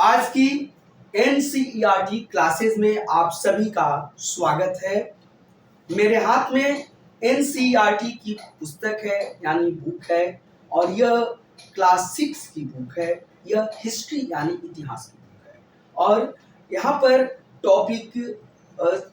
आज की NCERT classes में आप सभी का स्वागत है। मेरे हाथ में एनसीईआरटी की पुस्तक है यानी बुक है और यह क्लास 6 की बुक है। यह हिस्ट्री यानी इतिहास की बुक है और यहाँ पर टॉपिक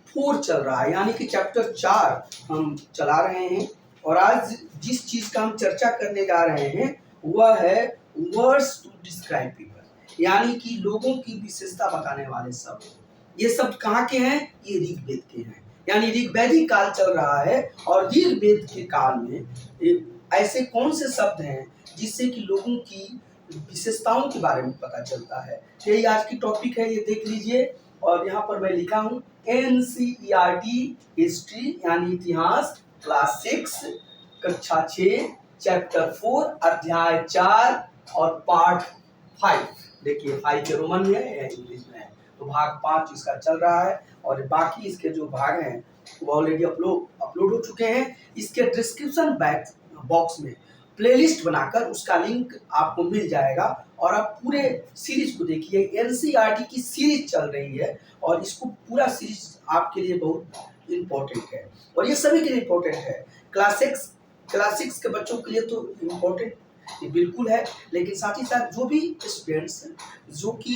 4 चल रहा है यानी कि चैप्टर 4 हम चला रहे हैं। और आज जिस चीज़ का हम चर्चा करने जा रहे हैं वह है वर्ड्स टू डिस्क्राइब पीपल, यानी कि लोगों की विशेषता बताने वाले शब्द। ये शब्द कहाँ के हैं? ये ऋग्वेद के हैं, यानी ऋग्वैदिक काल चल रहा है और ऋग्वेद के काल में ऐसे कौन से शब्द हैं जिससे कि लोगों की विशेषताओं के बारे में पता चलता है। यही आज की टॉपिक है, ये देख लीजिए। और यहाँ पर मैं लिखा हूँ एनसीईआरटी हिस्ट्री यानी इतिहास क्लास 6 कक्षा 6 चैप्टर 4 अध्याय 4 और पार्ट 5। देखिए 5 के रोमन में है या इंग्लिश में है, तो भाग 5 इसका चल रहा है और बाकी इसके जो भाग हैं वो ऑलरेडी अपलोड हो चुके हैं। इसके डिस्क्रिप्शन बॉक्स में प्लेलिस्ट बनाकर उसका लिंक आपको मिल जाएगा और आप पूरे सीरीज को देखिए। एनसीईआरटी की सीरीज चल रही है और इसको पूरा सीरीज आपके लिए बहुत इम्पोर्टेंट है और ये सभी के लिए इम्पोर्टेंट है। क्लास 6 के बच्चों के लिए तो इम्पोर्टेंट ये बिल्कुल है, लेकिन साथ ही साथ जो भी स्टूडेंट्स जो कि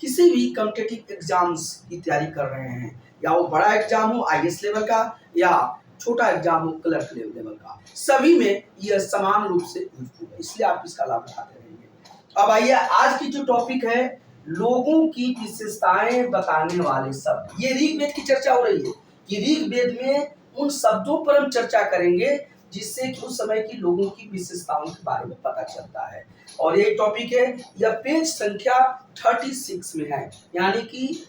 किसी भी कॉम्पिटिटिव एग्जाम्स की तैयारी कर रहे हैं, या वो बड़ा एग्जाम हो आईएएस लेवल का या छोटा एग्जाम हो क्लर्क लेवल का, सभी में यह समान रूप से यूजफुल है, इसलिए आप इसका लाभ उठाते रहेंगे। अब आइए आज की जो टॉपिक है लोगों की विशेषताएं बताने वाले शब्द। ये ऋग्वेद की चर्चा हो रही है कि ऋग्वेद में उन शब्दों पर हम चर्चा करेंगे जिससे कि उस समय की लोगों की विशेषताओं के बारे में पता चलता है। और ये टॉपिक है, यह पेज संख्या 36 में है, यानी कि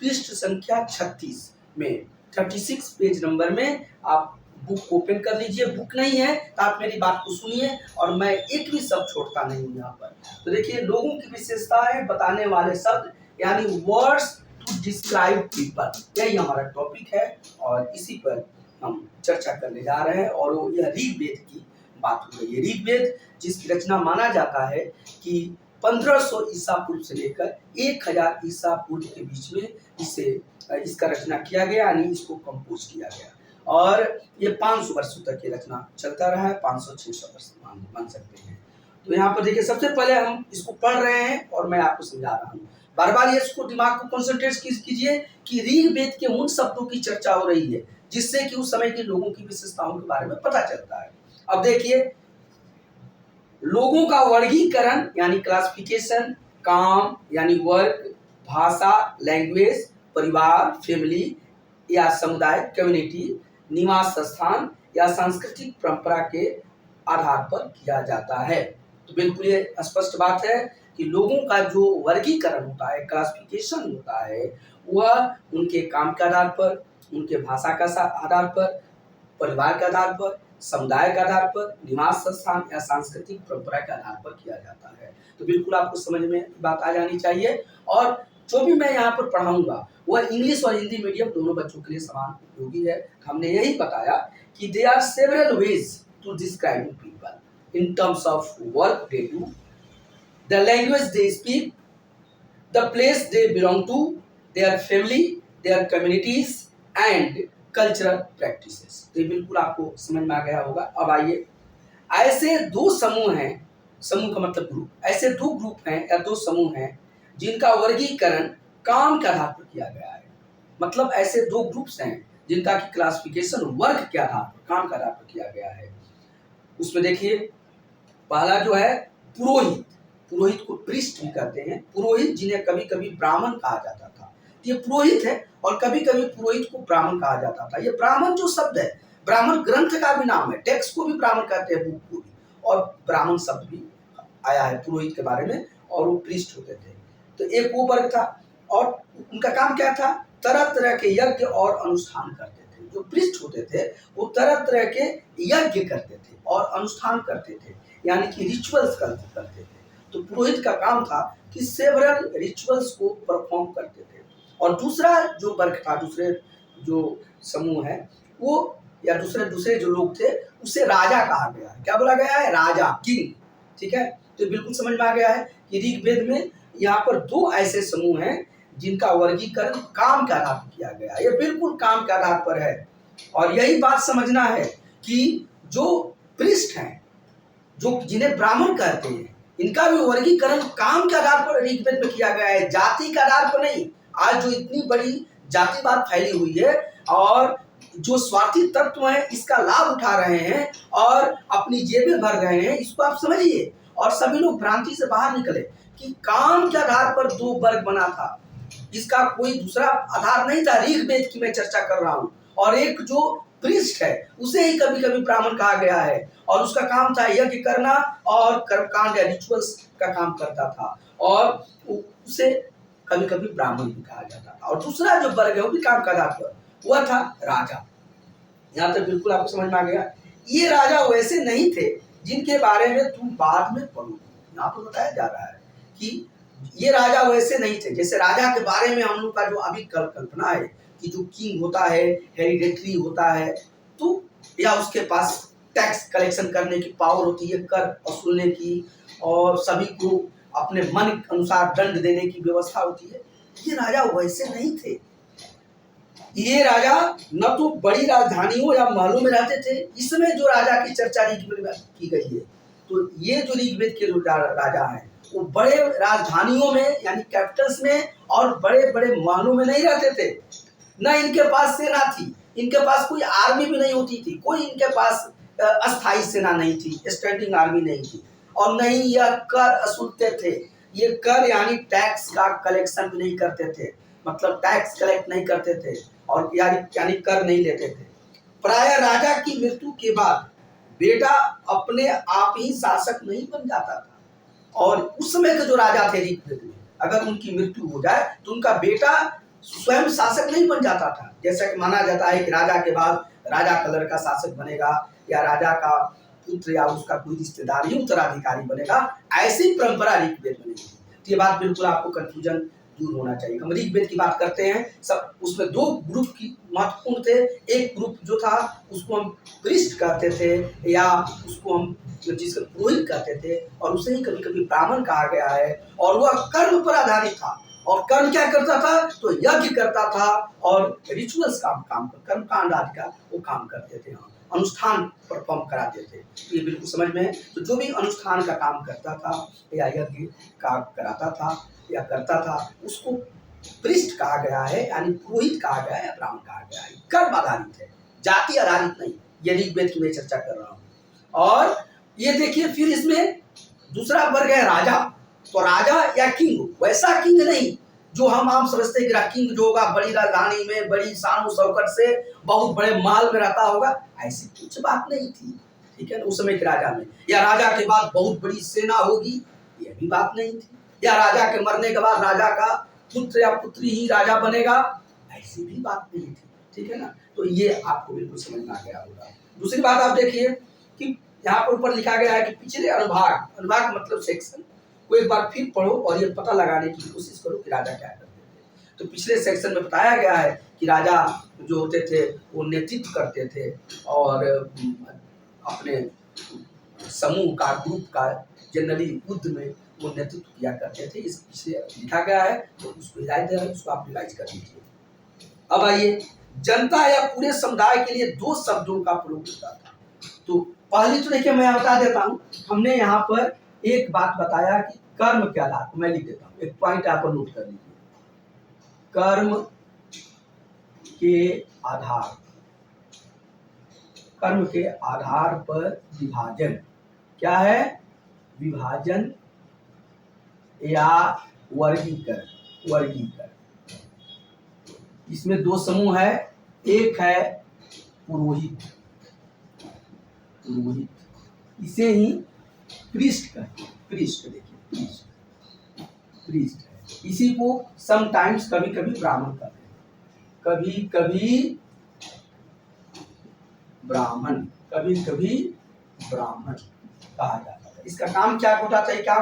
पृष्ठ संख्या 36 में 36 पेज नंबर में आप बुक ओपन कर लीजिए। बुक नहीं है तो आप मेरी बात को सुनिए और मैं एक भी शब्द छोड़ता नहीं हूँ यहाँ पर। तो देखिए लोगों की विशेषताएं बताने वाले शब्द यानी वर्ड्स टू डिस्क्राइब पीपल, यही हमारा टॉपिक है और इसी पर हम चर्चा करने जा रहे हैं। और यह ऋग्वेद की बात हो रही है। ऋग्वेद जिसकी रचना माना जाता है कि 1500 ईसा पूर्व से लेकर 1000 ईसा पूर्व के बीच में इसका रचना किया गया, यानी इसको कंपोज किया गया और ये 500 वर्षों तक ये रचना चलता रहा है। 500-600 वर्ष मान सकते हैं। तो यहाँ पर देखिए सबसे पहले हम इसको पढ़ रहे हैं और मैं आपको समझा रहा हूँ। बार बार इसको दिमाग को कॉन्सेंट्रेट कीजिए कि ऋग्वेद के उन शब्दों की चर्चा हो रही है जिससे कि उस समय के लोगों की विशेषताओं के बारे में पता चलता है। अब देखिए लोगों का वर्गीकरण यानी क्लासिफिकेशन, काम यानी वर्क, भाषा लैंग्वेज, परिवार फैमिली या समुदाय कम्युनिटी, निवास स्थान या सांस्कृतिक परंपरा के आधार पर किया जाता है। तो बिल्कुल ये स्पष्ट बात है कि लोगों का जो वर्गीकरण होता है, क्लासिफिकेशन होता है, वह उनके काम के आधार पर, उनके भाषा का आधार पर, परिवार के आधार पर, समुदाय के आधार पर, निवास स्थान या सांस्कृतिक परंपरा के आधार पर किया जाता है। तो बिल्कुल आपको समझ में बात आ जानी चाहिए। और जो भी मैं यहाँ पर पढ़ाऊंगा वह इंग्लिश और हिंदी मीडियम दोनों बच्चों के लिए समान उपयोगी है। हमने यही बताया कि there are several ways to describe people in terms of work they do, the language they speak, the place they belong to, their family, their communities and cultural practices. तो ये बिल्कुल आपको समझ में आ गया होगा। अब आइए, ऐसे दो समूह हैं, समूह का मतलब ग्रुप, ऐसे दो ग्रुप हैं या दो समूह हैं जिनका वर्गीकरण काम के आधार पर किया गया है। मतलब ऐसे दो ग्रुप्स हैं जिनका की क्लासिफिकेशन वर्ग के आधार पर, काम के आधार पर किया गया है। उसमें देखिए पहला जो है पुरोहित, पुरोहित को प्रीस्ट भी कहते हैं। पुरोहित जिन्हें कभी कभी ब्राह्मण कहा जाता था, ये पुरोहित है और कभी कभी पुरोहित को ब्राह्मण कहा जाता था। ये ब्राह्मण जो शब्द है, ब्राह्मण ग्रंथ का भी नाम है, टेक्स्ट को भी ब्राह्मण कहते हैं, बुक को भी, और ब्राह्मण शब्द भी आया है पुरोहित के बारे में और वो प्रीस्ट होते थे। तो एक वो वर्ग था और उनका काम क्या था? तरह तरह के यज्ञ और अनुष्ठान करते थे। जो प्रीस्ट होते थे वो तरह तरह के यज्ञ करते थे और अनुष्ठान करते थे, यानी कि रिचुअल्स करते थे। तो पुरोहित का काम था कि सेवरल रिचुअल्स को परफॉर्म करते थे। और दूसरा जो वर्ग था, दूसरे जो समूह है वो या दूसरे जो लोग थे उसे राजा कहा गया है। क्या बोला गया है? राजा, किंग। ठीक है, तो बिल्कुल समझ में आ गया है कि ऋग्वेद में यहाँ पर दो ऐसे समूह हैं जिनका वर्गीकरण काम के आधार पर किया गया है। ये बिल्कुल काम के आधार पर है। और यही बात समझना है कि जो पृष्ठ हैं, जो जिन्हें ब्राह्मण कहते हैं, इनका भी वर्गीकरण काम के आधार पर ऋग्वेद में किया गया है, जाति के आधार पर नहीं। आज जो इतनी बड़ी जातिवाद फैली हुई है और जो स्वार्थी तत्व हैं इसका लाभ उठा रहे हैं और अपनी जेबें भर रहे हैं, इसको आप समझिए। और सभी लोग भ्रांति से बाहर निकले कि काम के आधार पर दो वर्ग बना था, इसका कोई दूसरा आधार नहीं था। ऋग्वेद की मैं चर्चा कर रहा हूं। और एक जो पृष्ठ है उसे ही कभी कभी ब्राह्मण कहा गया है और उसका काम था यज्ञ करना और कर्मकांड या रिचुअल्स का काम करता था, और उसे कभी कभी ब्राह्मण भी कहा जाता था। और दूसरा जो वर्ग है वो भी काम का आधार पर, वह था राजा। यहाँ तक बिल्कुल आपको समझ में आ गया। ये राजा वैसे नहीं थे जिनके बारे में तुम बाद में पढ़ो। यहाँ पर बताया जा रहा है कि ये राजा वैसे नहीं थे जैसे राजा के बारे में हम लोग का जो अभी कल्पना है कि जो किंग होता है, हेरिडेटरी होता है, तो या उसके पास टैक्स कलेक्शन करने की पावर होती है, कर वसूलने की, और सभी को अपने मन के अनुसार दंड देने की व्यवस्था होती है। ये राजा वैसे नहीं थे। ये राजा न तो बड़ी राजधानियों या महलों में रहते थे। इसमें जो राजा की चर्चा ऋग्वेद में की गई है, तो ये जो ऋग्वेद के राजा हैं वो बड़े राजधानियों में यानी कैपिटल्स में और बड़े बड़े महलों में नहीं रहते थे। न इनके पास सेना थी, इनके पास कोई आर्मी भी नहीं होती थी, कोई इनके पास अस्थायी सेना नहीं थी, स्टैंडिंग आर्मी नहीं थी, और नहीं यह कर वसूलते थे। ये कर यानी टैक्स का कलेक्शन भी नहीं करते थे, मतलब टैक्स कलेक्ट नहीं करते थे और यानी कर नहीं लेते थे। प्राय राजा की मृत्यु के बाद बेटा अपने आप ही शासक नहीं बन जाता था। और उस समय के जो राजा थे ऋग्वेद में, अगर उनकी मृत्यु हो जाए तो उनका बेटा स्वयं शासक नहीं बन जाता था। जैसा कि माना जाता है कि राजा के बाद राजा का लड़का शासक बनेगा या राजा का पुत्र या उसका कोई रिश्तेदार ही उत्तराधिकारी बनेगा, ऐसी परंपरा ऋग्वेद में नहीं थी। तो ये बात बिल्कुल आपको कंफ्यूजन दूर होना चाहिए। हम ऋग्वेद की बात करते हैं, सब उसमें दो ग्रुप की महत्वपूर्ण थे। एक ग्रुप जो था उसको हम पृष्ठ कहते थे या उसको हम जिसको पुरोहित कहते थे, और उसे ही कभी कभी ब्राह्मण कहा गया है। और वह कर्म पर आधारित था। और कर्म क्या करता था? तो यज्ञ करता था और रिचुअल्स काम कर्मकांड आदि का वो काम करते थे, अनुष्ठान परफॉर्म कराते थे। तो ये बिल्कुल समझ में है। तो जो भी अनुष्ठान का काम करता था या यज्ञ का कराता था या करता था उसको पृष्ठ कहा गया है, यानी पुरोहित कहा गया है या ब्राह्मण कहा गया है। कर्म आधारित है, जाति आधारित नहीं। ये ऋग्वेद की मैं चर्चा कर रहा हूँ। और ये देखिए फिर इसमें दूसरा वर्ग है राजा। तो राजा या किंग, वैसा किंग नहीं जो हम आम समझते हैं कि किंग जो होगा बड़ी राजधानी में बड़ी शान शौकत से बहुत बड़े महल में रहता होगा, ऐसी कुछ बात नहीं थी। ठीक है, उस समय के राजा में, या राजा के बाद बहुत बड़ी सेना होगी, यह भी बात नहीं थी। या राजा के मरने के बाद राजा का पुत्र या पुत्री ही राजा बनेगा, ऐसी भी बात नहीं थी। ठीक है ना, तो ये आपको बिल्कुल समझ में आ गया होगा। दूसरी बात आप देखिए कि यहाँ पर ऊपर लिखा गया है कि पिछले अनुभाग मतलब सेक्शन को एक बार फिर पढ़ो और ये पता लगाने की कोशिश करो कि राजा क्या करते थे। तो पिछले सेक्शन में बताया गया है कि राजा जो होते थे वो नेतृत्व करते थे और अपने समूह का, ग्रुप का जनरली युद्ध में वो नेतृत्व किया करते थे। इस पिछले लिखा गया है तो उसको हिदायत दे रहा है, उसको आप रिवाइज कर लीजिए। अब आइए, जनता या पूरे समुदाय के लिए दो शब्दों का प्रयोग होता था। तो पहली तो देखिए मैं बता देता हूँ, हमने यहाँ पर एक बात बताया कि कर्म के आधार पर, मैं लिख देता हूँ, एक पॉइंट आप नोट कर लीजिए। कर्म के आधार पर विभाजन क्या है? विभाजन या वर्गीकरण। इसमें दो समूह है, एक है पुरोहित, इसे ही पृष्ठ कहते हैं। पृष्ठ देखिए, पृष्ठ है। इसी को समटाइम्स कभी कभी ब्राह्मण कहते हैं, कभी कभी ब्राह्मण कहा जाता था। इसका काम क्या होता था? क्या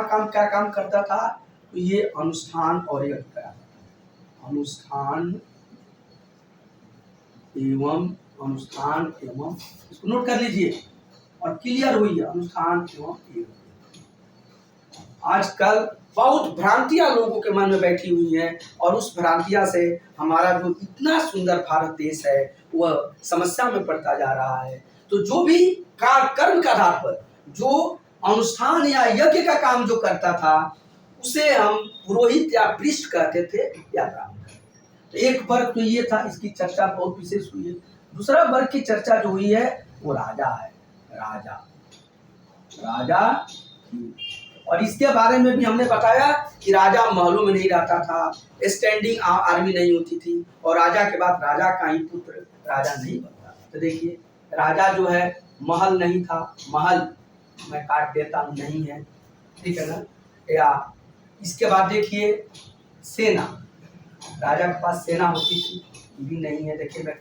काम करता था? तो ये अनुष्ठान और यज्ञ कराता था। अनुष्ठान एवं, इसको नोट कर लीजिए और क्लियर हुई है, अनुष्ठान एवं यज्ञ। आजकल बहुत भ्रांतियां लोगों के मन में बैठी हुई हैं और उस भ्रांतियां से हमारा जो इतना सुंदर भारत देश है वह समस्या में पड़ता जा रहा है। तो जो भी कर्म के आधार पर जो अनुष्ठान या यज्ञ का काम जो करता था उसे हम पुरोहित या पृष्ठ कहते थे या ब्राह्मण। तो एक वर्ग तो ये था, इसकी चर्चा बहुत विशेष हुई है। दूसरा वर्ग की चर्चा जो हुई है वो राजा है। राजा और इसके बारे में भी हमने बताया कि राजा महलों में नहीं रहता था, स्टैंडिंग आर्मी नहीं होती थी और राजा के बाद राजा का ही पुत्र राजा नहीं बनता था। तो देखिए राजा जो है महल नहीं था, महल मैं काट देता हूँ नहीं है, ठीक है ना। या इसके बाद देखिए सेना, राजा के पास सेना होती थी भी नहीं है, देखिए मैं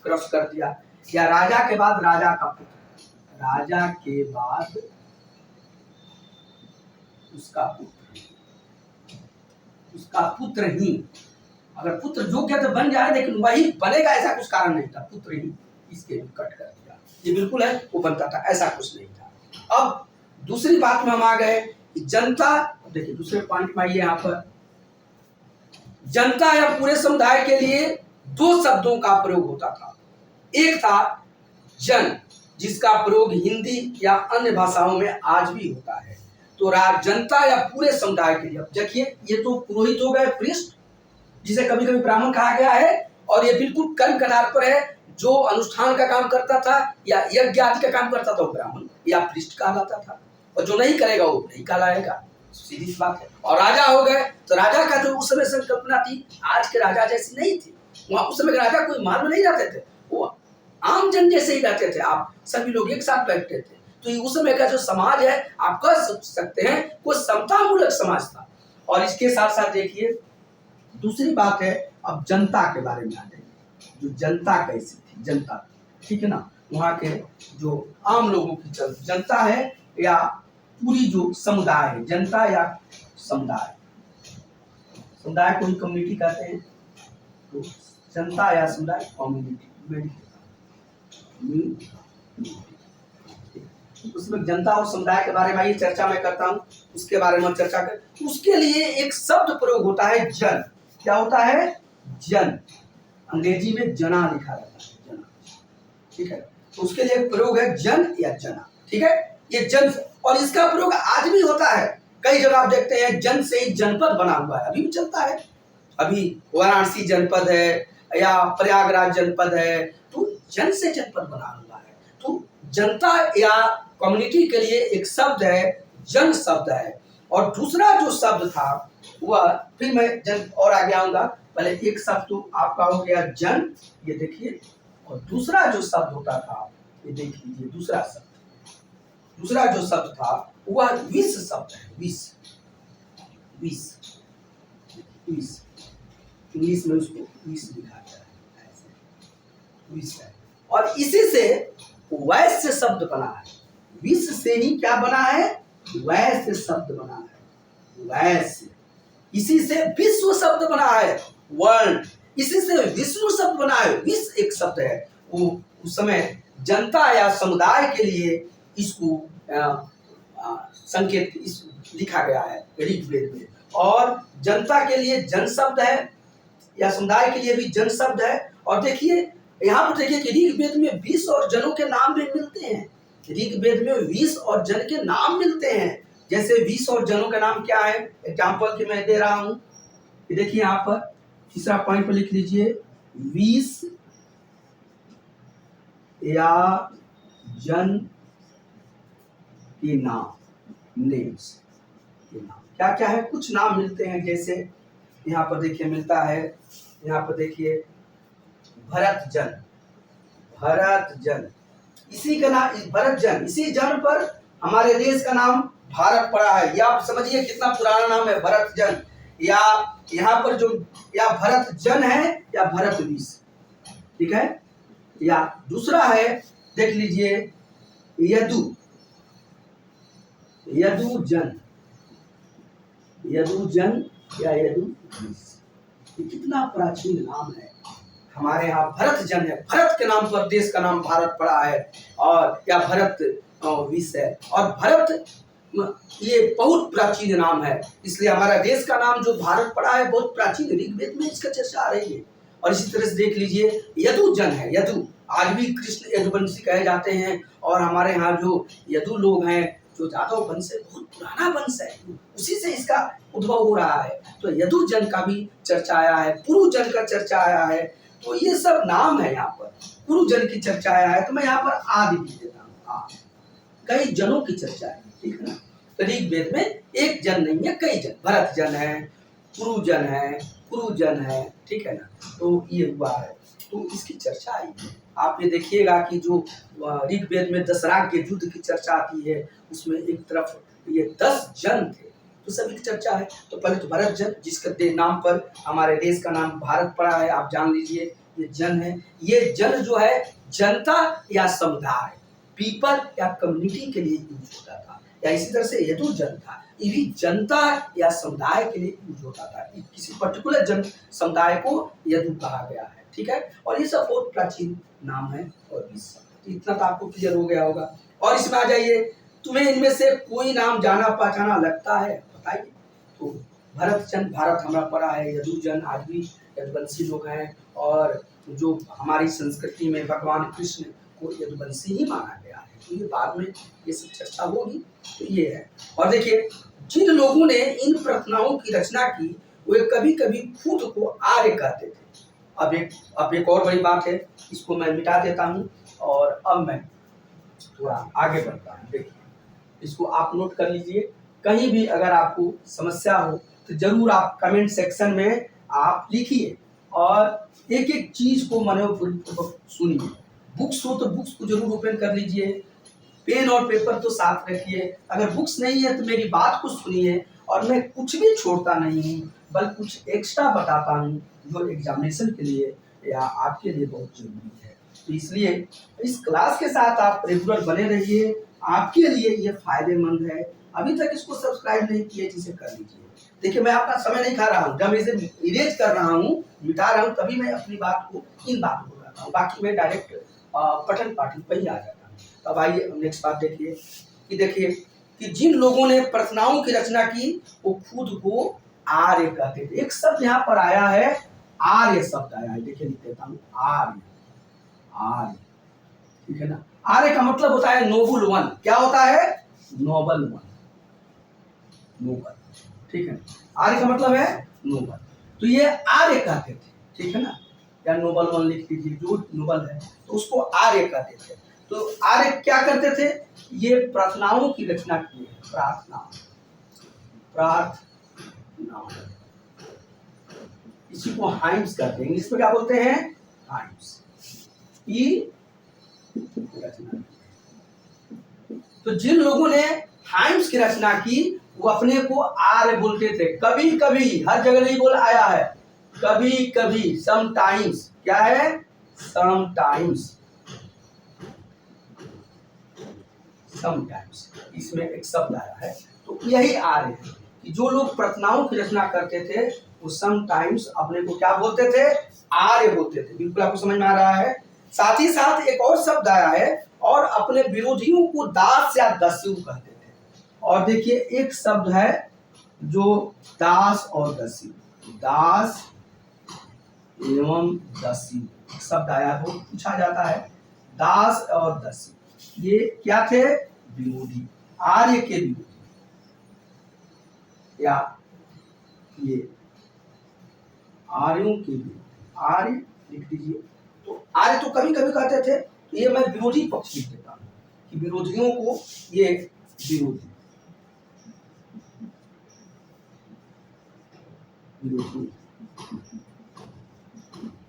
क्रॉस कर दिया। या राजा के बाद राजा का पुत्र, राजा के बाद उसका पुत्र ही, अगर पुत्र योग्य तो बन जाए लेकिन वही बनेगा ऐसा कुछ कारण नहीं था, पुत्र ही इसके कट कर दिया। ये बिल्कुल है वो बनता था, ऐसा कुछ नहीं था। अब दूसरी बात में हम आ गए कि जनता, देखिए दूसरे पॉइंट में आइए यहाँ पर, जनता या पूरे समुदाय के लिए दो शब्दों का प्रयोग होता था। एक था जन, जिसका प्रयोग हिंदी या अन्य भाषाओं में आज भी होता है। तो जनता या पूरे समुदाय के लिए, अब देखिए ये तो पुरोहित हो गए, पृष्ठ जिसे कभी कभी ब्राह्मण कहा गया है, और ये बिल्कुल कर्म के आधार पर है। जो अनुष्ठान का काम करता था या यज्ञ आदि का काम करता था वो ब्राह्मण या पृष्ठ कहलाता था, और जो नहीं करेगा वो नहीं कहलाएगा, सीधी बात है। और राजा हो गए तो राजा का जो उस समय संकल्पना थी आज के राजा जैसी नहीं थी। वहां उस समय के राजा कोई महल में नहीं रहते थे, वो आम जन जैसे ही रहते थे, आप सभी लोग एक साथ बैठते थे। तो उस समय का जो समाज है आप कह सकते हैं वो समता मूलक समाज था। और इसके साथ साथ देखिए दूसरी बात है, अब जनता के बारे में आ जाएंगे। जो जनता कैसी थी, जनता, ठीक है ना, वहाँ के जो आम लोगों की जनता है या पूरी जो समुदाय है, जनता या समुदाय, समुदाय को ही कम्युनिटी कहते हैं। तो जनता या समुदाय कम्युनिटी, उसमें जनता और समुदाय के बारे में ये चर्चा मैं करता हूँ, उसके बारे में चर्चा कर। उसके लिए एक शब्द प्रयोग होता है जन। क्या होता है? जन। अंग्रेजी में जना लिखा रहता है, जना, ठीक है। तो उसके लिए एक प्रयोग है जन या जना, ठीक है। ये जन, और इसका प्रयोग आज भी होता है। कई जगह आप देखते हैं जन से ही जनपद बना हुआ है, अभी भी चलता है। अभी वाराणसी जनपद है या प्रयागराज जनपद है, तो जन से जनपद बना हुआ है। तो जनता या कम्युनिटी के लिए एक शब्द है जन शब्द है। और दूसरा जो शब्द था वह, फिर मैं जन और आगे आऊंगा, पहले एक शब्द तो आपका हो गया जन, ये देखिए, और दूसरा जो शब्द होता था ये देख लीजिए, दूसरा जो शब्द था वह विष शब्द है। विष इंग्लिश में उसको विष लिखा गया है, विष है। और इसी से वैश्य शब्द बना है। विष से ही क्या बना है? वैश्य शब्द बना है, वैश्य। इसी से विश्व शब्द बना है, वर्ल्ड। इसी से विष्णु शब्द बना है, विश्व एक शब्द है। वो उस समय जनता या समुदाय के लिए इसको संकेत लिखा गया है ऋग्वेद में। और जनता के लिए जन शब्द है या समुदाय के लिए भी जन शब्द है। और देखिए यहाँ पर देखिए कि ऋग्वेद में 20 और जनों के नाम भी मिलते हैं। ऋग्वेद में 20 और जन के नाम मिलते हैं। जैसे 20 और जनों का नाम क्या है, एग्जाम्पल की मैं दे रहा हूँ। देखिए यहाँ पर तीसरा पॉइंट पर लिख लीजिए, 20 या जन के नाम, नेम्स के नाम क्या क्या है, कुछ नाम मिलते हैं। जैसे यहाँ पर देखिए मिलता है, यहाँ पर देखिए भरत जन, इसी का नाम भरत जन, इसी जन पर हमारे देश का नाम भारत पड़ा है। या आप समझिए कितना पुराना नाम है, भरत जन। या यहाँ पर जो या भरत जन है या भरत विष, ठीक है। या दूसरा है, देख लीजिए यदु जन या यदु विष। कितना प्राचीन नाम है। हमारे यहाँ भरत जन है, भरत के नाम पर देश का नाम भारत पड़ा है। और या भरत विष है। और भरत ये बहुत प्राचीन नाम है, इसलिए हमारा देश का नाम जो भारत पड़ा है बहुत प्राचीन, ऋग्वेद में इसका चर्चा आ रही है। और इसी तरह से देख लीजिए यदु जन है, यदु आज भी कृष्ण यदुवंशी कहे जाते हैं। और हमारे यहाँ जो यदु लोग हैं, जो जादव वंश है, बहुत पुराना वंश है, उसी से इसका उद्भव हो रहा है। तो यदु जन का भी चर्चा आया है, पुरु जन का चर्चा आया है। तो ये सब नाम है, यहाँ पर पुरु जन की चर्चा आया है, तो मैं यहाँ पर आदि लिख देता हूँ। कई जनों की चर्चा है, ठीक है ना। तो ऋग्वेद में एक जन नहीं है, कई जन, भरत जन है, पुरु जन है, कुरु जन है, ठीक है ना। तो ये हुआ है, तो इसकी चर्चा आई है। आप ये देखिएगा कि जो ऋग्वेद में दशरथ के युद्ध की चर्चा आती है, उसमें एक तरफ ये 10 जन थे, तो सभी की चर्चा है। तो पहले तो भरत जन, जिसके नाम पर हमारे देश का नाम भारत पड़ा है, आप जान लीजिए ये जन है। ये जन जो है जनता या समुदाय, पीपल या कम्युनिटी के लिए यूज होता था, या इसी तरह से यदु जन था, ये भी जनता या समुदाय के लिए यूज होता था। किसी पर्टिकुलर जन समुदाय को यदु कहा गया है, ठीक है। और ये सब बहुत प्राचीन नाम है। और तो इतना तो आपको क्लियर हो गया होगा। और इसमें आ जाइए, तुम्हें इनमें से कोई नाम जाना पहचाना लगता है, बताइए। तो भरत जन, भारत हमारा पड़ा है, यदु जन आज भी यदुवंशी लोग हैं। और जो हमारी संस्कृति में भगवान कृष्ण को यदुवंशी ही माना गया है, तो ये बाद में ये सब चर्चा होगी। तो ये है। और देखिए, जिन लोगों ने इन प्रार्थनाओं की रचना की, वे कभी कभी खुद को आर्य कहते थे। अब एक और बड़ी बात है, इसको मैं मिटा देता हूँ और अब मैं थोड़ा आगे बढ़ता हूँ। देखिए, इसको आप नोट कर लीजिए। कहीं भी अगर आपको समस्या हो तो जरूर आप कमेंट सेक्शन में आप लिखिए, और एक एक चीज को मनोपूर्वक सुनिए। बुक्स हो तो बुक्स को जरूर ओपन कर लीजिए, पेन और पेपर तो साथ रखिए। अगर बुक्स नहीं है तो मेरी बात को सुनिए। और मैं कुछ भी छोड़ता नहीं हूँ, बल्कि कुछ एक्स्ट्रा बताता हूँ जो एग्जामिनेशन के लिए या आपके लिए बहुत जरूरी है। तो इसलिए इस क्लास के साथ आप रेगुलर बने रहिए, आपके लिए ये फायदेमंद है। अभी तक इसको सब्सक्राइब नहीं किए, जिसे कर लीजिए। देखिए, मैं आपका समय नहीं खा रहा हूँ, जब इसे इरेज कर रहा हूँ, मिटा रहा हूँ, तभी मैं अपनी बात को इन बातों को करता हूँ। बाकी मैं डायरेक्ट पठन पाठन पर ही आ जाता हूँ। अब आइए नेक्स्ट बात देखिए कि जिन लोगों ने प्रार्थनाओं की रचना की, वो खुद को आर्य कहते थे। एक शब्द यहाँ पर आया है, आर्य शब्द आया है। देखिए, लिख देता हूँ, आर्य, आर्य, ठीक है ना। आर्य का मतलब होता है नोबल वन। क्या होता है? नोबल वन, नोबल, ठीक है। आर्य का मतलब है नोबल, तो ये आर्य कहते थे, ठीक है ना। या नोबल वन लिख लीजिए, जो नोबल है तो उसको आर्य कहते थे। तो आर्य क्या करते थे? ये प्रार्थनाओं की रचना की है। प्रार्थना, इसी को हाइम्स कहते हैं। इंग्लिश में क्या बोलते हैं? हाइम्स की रचना। तो जिन लोगों ने हाइम्स की रचना की, वो अपने को आर्य बोलते थे। कभी कभी, हर जगह नहीं बोला आया है, कभी कभी, समटाइम्स। क्या है? समटाइम्स, समटाइम्स, इसमें एक शब्द आया है। तो यही आर्य है कि जो लोग प्रार्थनाओं की रचना करते थे, वो समटाइम्स अपने को क्या बोलते थे? आर्य बोलते थे। बिल्कुल आपको समझ में आ रहा है। साथ ही साथ एक और शब्द आया है, और अपने विरोधियों को दास या दस्यु कहते थे। और देखिए, एक शब्द है जो दास और दस्यु, दास एवं दस्यु शब्द आया हो, पूछा जाता है। दास और दस्यु ये क्या थे? विरोधी, आर्य के विरोधी, या ये आर्यों के विरोधी। आर्य लिख दीजिए। तो आर्य तो कभी कभी कहते थे, तो ये मैं विरोधी पक्ष लिख देता हूँ कि विरोधियों को, ये विरोधी,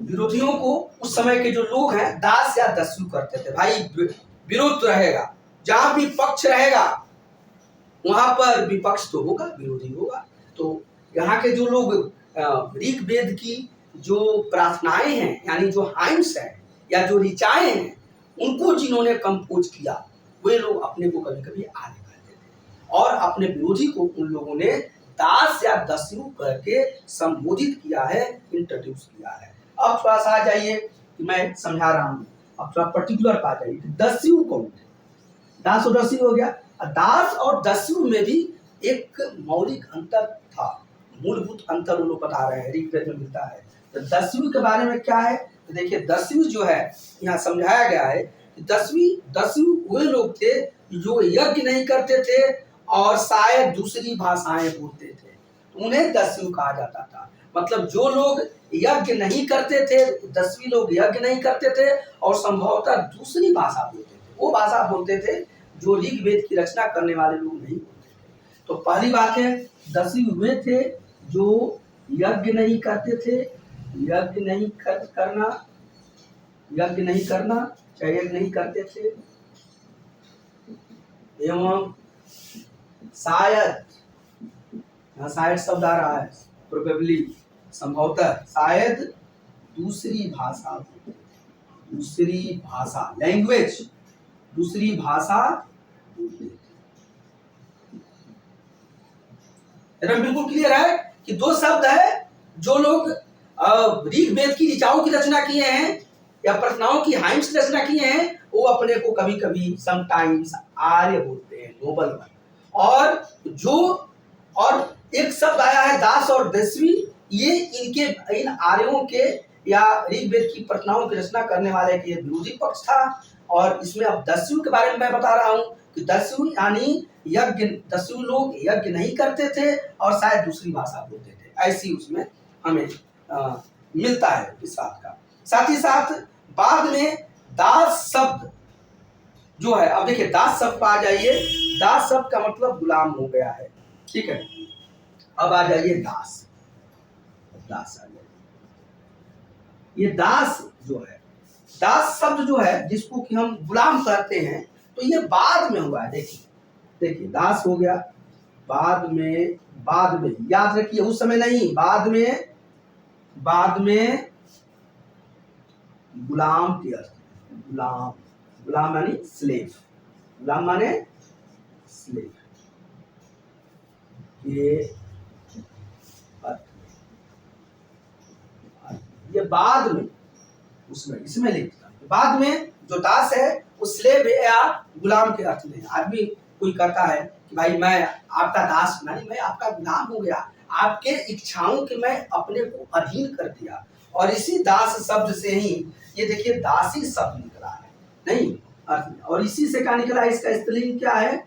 विरोधियों को उस समय के जो लोग हैं दास या दस्यु करते थे। भाई, विरोध रहेगा, जहां भी पक्ष रहेगा वहां पर विपक्ष तो होगा, विरोधी होगा। तो यहाँ के जो लोग ऋग्वेद की जो प्रार्थनाएं हैं, यानी जो हाइम्स हैं या जो ऋचाएं हैं, उनको जिन्होंने कंपोज किया, वे लोग अपने को कभी कभी आर्य कहते थे। और अपने विरोधी को उन लोगों ने दास या दस्यु करके संबोधित किया है, इंट्रोड्यूस किया है। अब थोड़ा सा आ जाइए कि मैं समझा रहा हूँ, अब थोड़ा पर्टिकुलर पा जाइए। दस्यु कौन थे? दास और दस्यु हो गया। दास और दस्यु में भी एक मौलिक अंतर था, मूलभूत अंतर वो लोग बता रहे हैं, ऋग्वेद में मिलता है। तो दस्यु के बारे में क्या है, तो देखिए दस्यु जो है यहाँ समझाया गया है कि दस्यु वे लोग थे जो यज्ञ नहीं करते थे और शायद दूसरी भाषाएं बोलते थे, तो उन्हें दस्यु कहा जाता था। मतलब जो लोग यज्ञ नहीं करते थे, दस्यु लोग यज्ञ नहीं करते थे और संभवतः दूसरी भाषा बोलते थे, वो भाषा बोलते थे जो ऋग्वेद की रचना करने वाले लोग नहीं बोलते थे। तो पहली बात है, दस्यु वे थे जो यज्ञ नहीं करते थे, यज्ञ नहीं करना चाहे यज्ञ नहीं करते थे, एवं शायद, यहाँ शायद शब्द आ रहा है, प्रोबेबली, संभवतः, शायद दूसरी भाषा लैंग्वेज, दूसरी भाषा एकदम बिल्कुल क्लियर है कि दो शब्द है जो लोग ऋग्वेद की ऋचाओं की रचना किए हैं या प्रार्थनाओं की हाइम्स की रचना किए हैं, वो अपने को कभी कभी समटाइम्स आर्य बोलते हैं, नोबल वन। और एक शब्द आया है दास और दस्यु, ये इन आर्यों के या ऋग्वेद की प्रार्थनाओं की रचना करने वाले के विरोधी पक्ष था। और इसमें अब दस्यु के बारे में मैं बता रहा हूँ कि दस्यु यानी दस्यु लोग यज्ञ नहीं करते थे और शायद दूसरी भाषा बोलते थे, ऐसी उसमें हमें मिलता है इस बात का। साथ ही साथ बाद में दास शब्द जो है, अब देखिए दास शब्द पर आ जाइए, दास शब्द का मतलब गुलाम हो गया है, ठीक है। अब आ जाइए दास आ जाइए, ये दास जो है, दास शब्द जो है जिसको कि हम गुलाम करते हैं, तो ये बाद में हुआ है। देखिए दास हो गया, बाद में याद रखिए, उस समय नहीं, बाद में गुलाम के अर्थ, गुलाम माने स्लेव, गुलाम माने स्लेव, ये बाद में इसमें लिखता है। बाद में जो दास है वो स्लेव है या गुलाम के अर्थ में। आदमी कोई कहता है कि भाई मैं आपका दास नहीं, मैं आपका गुलाम हो गया, आपके इच्छाओं के मैं अपने को अधीन कर दिया। और इसी दास शब्द से ही ये देखिए दासी शब्द निकला है, नहीं अर्थ, और इसी से क्या निकला है, इसका स्त्रीलिंग क्या है,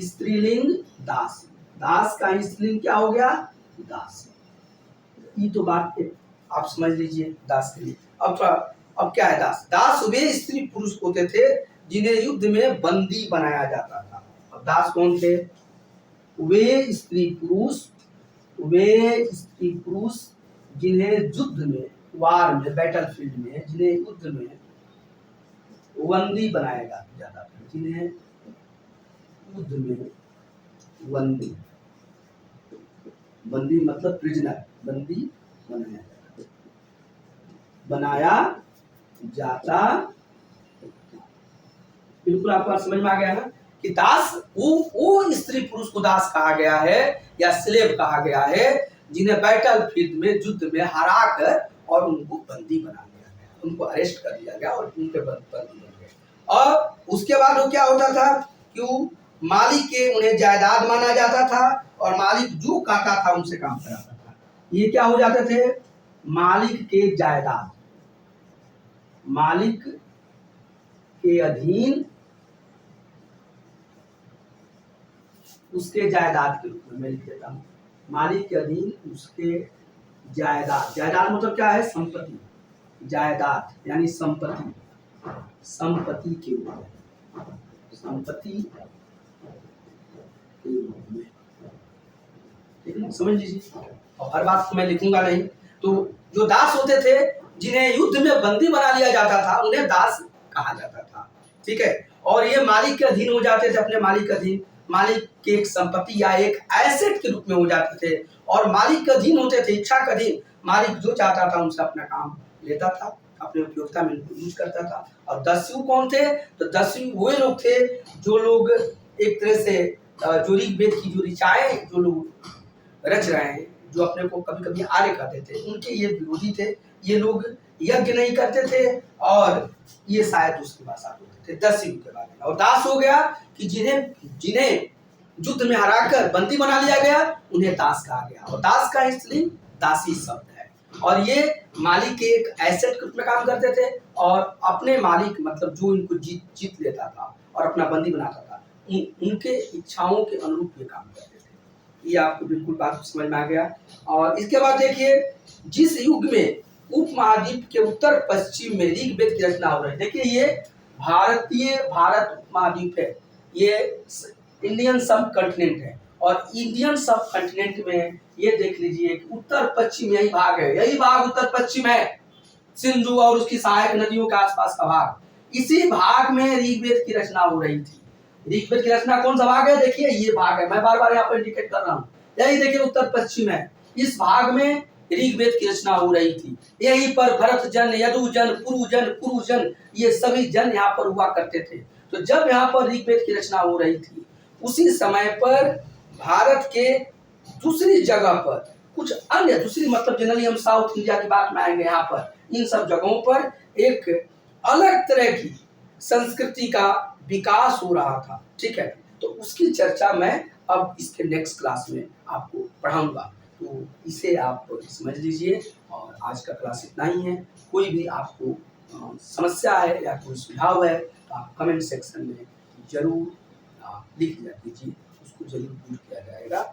स्त्रीलिंग दासी, दास का स्त्रीलिंग क्या हो गया, दासी। ये तो बात आप समझ लीजिए दास के लिए। अब क्या है दास वे स्त्री पुरुष होते थे जिन्हें युद्ध में बंदी बनाया जाता था। अब दास कौन थे, वे स्त्री पुरुष जिन्हें युद्ध में, वार में, बैटलफील्ड में, जिन्हें युद्ध में बंदी बनाया जाता था, जिन्हें युद्ध में बंदी मतलब प्रिजनर, बंदी बनाया जाता। बिल्कुल आपको समझ में आ गया ना कि दास वो स्त्री पुरुष को दास कहा गया है या स्लेव कहा गया है जिन्हें बैटल फील्ड में युद्ध में हरा कर और उनको बंदी बना दिया गया, उनको अरेस्ट कर दिया गया और उनके बंदी बन गए। और उसके बाद वो क्या होता था कि मालिक के उन्हें जायदाद माना जाता था और मालिक जो कहता था उनसे काम कराता था। ये क्या हो जाते थे, मालिक के जायदाद, मालिक के अधीन, उसके जायदाद के रूप में मैं लिख देता हूँ, मालिक के अधीन उसके जायदाद। जायदाद मतलब क्या है, संपत्ति, जायदाद यानी संपत्ति, संपत्ति के रूप में, संपत्ति के रूप में, ठीक है, समझ लीजिए। और हर बात को मैं लिखूंगा नहीं। तो जो दास होते थे जिन्हें युद्ध में बंदी बना लिया जाता था उन्हें दास कहा जाता था, ठीक है। और ये मालिक के अधीन हो जाते थे, अपने मालिक के अधीन, मालिक के एक संपत्ति या एक एसेट के रूप में हो जाते थे और मालिक के अधीन होते थे, इच्छा के अधीन। मालिक जो चाहता था उनसे अपना काम लेता था, अपने उपयोगिता में यूज करता था। और दस्यु कौन थे, तो दस्यु वो लोग थे जो लोग एक तरह से जो ऋग्वेद की जो ऋचाएं जो लोग रच रहे हैं, जो अपने को कभी कभी आर्य कहते थे, उनके ये विरोधी थे। ये लोग यज्ञ नहीं करते थे और ये शायद उसकी भाषा थे 10 युग के बारे में। और दास हो गया कि जिन्हें जिन्हें युद्ध में हराकर बंदी बना लिया गया उन्हें दास कहा गया। और दास का स्त्रीलिंग दासी शब्द है। और ये मालिक के एक एसेट के रूप में काम करते थे और अपने मालिक मतलब जो इनको जीत लेता था और अपना बंदी बनाता था उनके इच्छाओं के अनुरूप ये काम करते थे। ये आपको बिल्कुल बात समझ में आ गया। और इसके बाद देखिए जिस युग में उपमहाद्वीप के उत्तर पश्चिम में ऋग्वेद की रचना हो रही है। देखिए ये भारत उपमहाद्वीप है, ये इंडियन सब कॉन्टिनेंट है। और इंडियन सब कॉन्टिनेंट में ये देख लीजिए कि उत्तर पश्चिम यही भाग है, यही भाग उत्तर पश्चिम है, सिंधु और उसकी सहायक नदियों के आसपास का भाग। इसी भाग में ऋग्वेद की रचना हो रही थी। ऋग्वेद की रचना कौन सा भाग है? देखिए ये भाग है, मैं बार बार यहाँ पर इंडिकेट कर रहा हूँ, यही देखिए उत्तर पश्चिम है। इस भाग में ऋग्वेद की रचना हो रही थी। यहीं पर भरत जन, यदु जन, पुरु जन ये सभी जन यहाँ पर हुआ करते थे। तो जब यहाँ पर ऋग्वेद की रचना हो रही थी उसी समय पर भारत के दूसरी जगह पर कुछ अन्य दूसरी मतलब जनरली हम साउथ इंडिया की बात में आएंगे। यहाँ पर इन सब जगहों पर एक अलग तरह की संस्कृति का विकास हो रहा था। ठीक है, तो उसकी चर्चा मैं अब इसके नेक्स्ट क्लास में आपको पढ़ाऊंगा। तो इसे आप समझ लीजिए। और आज का क्लास इतना ही है। कोई भी आपको समस्या है या कोई सुझाव है तो आप कमेंट सेक्शन में जरूर लिख दिया कीजिए, उसको जरूर दूर किया जाएगा।